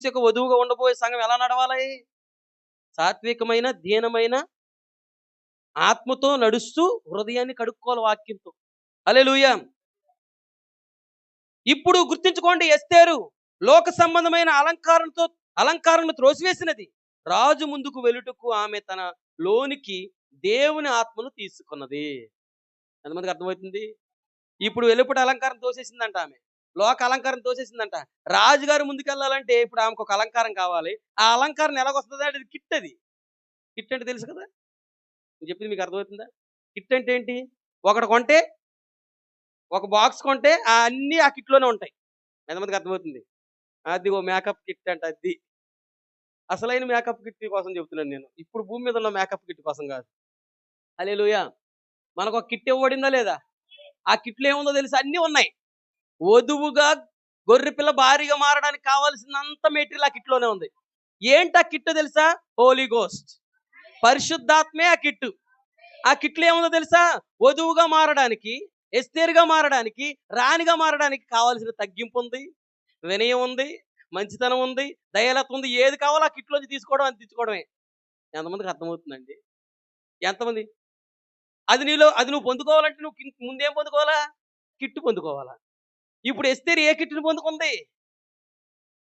యొక్క వధువుగా ఉండబోయే సంఘం ఎలా నడవాలి? సాత్వికమైన, దీనమైన ఆత్మతో నడుస్తూ హృదయాన్ని కడుక్కోవాలి వాక్యంతో. హల్లెలూయా! ఇప్పుడు గుర్తుంచుకోండి, ఎస్తేరు లోక సంబంధమైన అలంకారంను త్రోసివేసినది. రాజు ముందుకు వెళ్ళుటకు ఆమె తన లోనికి దేవుని ఆత్మను తీసుకున్నది. ఎంతమందికి అర్థమవుతుంది? ఇప్పుడు వెలుపట అలంకారం తోసేసిందంట ఆమె. లోక అలంకారం తోసేసిందంట. రాజుగారి ముందుకెళ్ళాలంటే ఇప్పుడు ఆమెకొక అలంకారం కావాలి. ఆ అలంకారం ఎలాగొస్తదంటే అది కిట్ అది. కిట్ అంటే తెలుసు కదా! నేను చెప్పింది మీకు అర్థమవుతుందా? కిట్ అంటే ఏంటి? ఒకటి కొంటే, ఒక బాక్స్ కొంటే అన్నీ ఆ కిట్‌లోనే ఉంటాయి. ఎంతమందికి అర్థమవుతుంది? అదిగో మేకప్ కిట్ అంట అది. అసలైన మేకప్ కిట్ కోసం చెప్తున్నాను నేను. ఇప్పుడు భూమి మీద ఉన్న మేకప్ కిట్ కోసం కాదు. హల్లెలూయా! మనకొక కిట్ ఇవ్వబడిందా లేదా? ఆ కిట్‌లో ఏముందో తెలుసా? అన్నీ ఉన్నాయి. వధువుగా గొర్రెపిల్ల భార్యగా మారడానికి కావాల్సినంత మెటీరియల్ ఆ కిట్‌లోనే ఉంది. ఏంటా కిట్ తెలుసా? హోలీ గోస్ట్. పరిశుద్ధాత్మే ఆ కిట్టు. ఆ కిట్‌లో ఏముందో తెలుసా? వధువుగా మారడానికి, ఎస్తేరుగా మారడానికి, రాణిగా మారడానికి కావాల్సిన తగ్గింపు ఉంది, వినయం ఉంది, మంచితనం ఉంది, దయాలత్వం ఉంది. ఏది కావాలో ఆ కిట్‌లోంచి తీసుకోవడం, అందించుకోవడమే. ఎంతమందికి అర్థమవుతుందండి? ఎంతమంది? అది నువ్వు పొందుకోవాలంటే నువ్వు ముందేం పొందుకోవాలా? కిట్ పొందుకోవాలా. ఇప్పుడు ఎస్తేరు ఏ కిట్‌ని పొందుకుంది?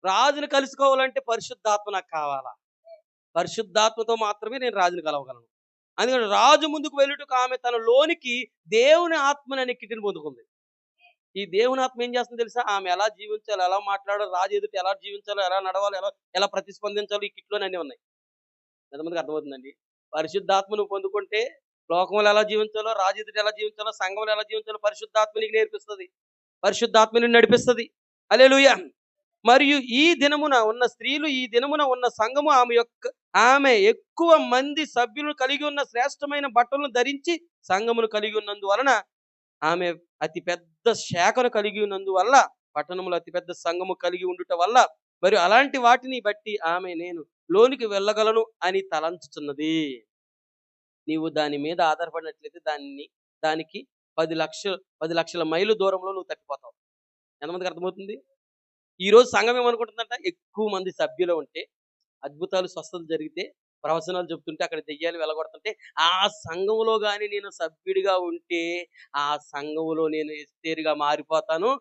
రాజుని కలుసుకోవాలంటే పరిశుద్ధాత్మ నాకు కావాలా. పరిశుద్ధాత్మతో మాత్రమే నేను రాజుని కలవగలను. అందుకని రాజు ముందుకు వెళ్ళుటకు ఆమె తన లోనికి దేవుని ఆత్మననే కిట్టిని పొందుకుంది. ఈ దేవుని ఆత్మ ఏం చేస్తుందో తెలుసా? ఆమె ఎలా జీవించాలో, ఎలా మాట్లాడాలో, రాజు ఎదుట ఎలా జీవించాలో, ఎలా నడవాలో, ఎలా ఎలా ప్రతిస్పందించాలో ఈ కిట్‌లోనే అన్నీ ఉన్నాయి. ఎంతమందికి అర్థమవుతుందండి? పరిశుద్ధాత్మ నువ్వు పొందుకుంటే లోకంలో ఎలా జీవించాలో, రాజు ఎదుట ఎలా జీవించాలో, సంఘంలో ఎలా జీవించాలో పరిశుద్ధాత్మ నీకు నేర్పిస్తది. పరిశుద్ధాత్మ నిన్ను నడిపిస్తది. హల్లెలూయా! మరియు ఈ దినమున ఉన్న సంఘము ఆమె ఎక్కువ మంది సభ్యులను కలిగి ఉన్న శ్రేష్టమైన బట్టలను ధరించి సంఘమును కలిగి ఉన్నందువలన, ఆమె అతి పెద్ద శాఖను కలిగి ఉన్నందువల్ల, పట్టణంలో అతి పెద్ద సంఘము కలిగి ఉండుట వల్ల, మరియు అలాంటి వాటిని బట్టి ఆమె నేను లోనికి వెళ్ళగలను అని తలంచుచున్నది. నీవు దాని మీద ఆధారపడినట్లయితే దానికి 10,00,000 మైళ్ళు దూరంలో నువ్వు తప్పిపోతావు. ఎంతమందికి అర్థమవుతుంది? ఈరోజు సంఘం ఏమనుకుంటుందంట, ఎక్కువ మంది సభ్యులు ఉంటే, అద్భుతాలు, స్వస్థతలు జరిగితే, ప్రవచనాలు చెప్తుంటే, అక్కడ దెయ్యాలు వెలగొడుతుంటే, ఆ సంఘంలో గాని నేను సభ్యుడిగా ఉంటే, ఆ సంఘంలో నేను ఎస్తేరుగా మారిపోతాను,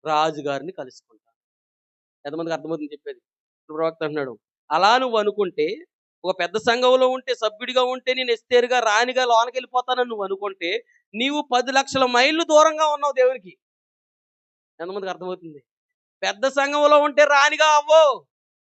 రాజుగారిని కలుసుకుంటాను. ఎంతమందికి అర్థమవుతుంది చెప్పేది? ప్రవక్త అంటున్నాడు, అలా నువ్వు అనుకుంటే, ఒక పెద్ద సంఘంలో ఉంటే, సభ్యుడిగా ఉంటే, నేను ఎస్తేరుగా రాణిగా లోనకెళ్ళిపోతానని నువ్వు అనుకుంటే, నీవు 10,00,000 మైళ్ళు దూరంగా ఉన్నావు దేవునికి. ఎంతమందికి అర్థమవుతుంది? పెద్ద సంఘంలో ఉంటే రాణిగా అవ్వవు.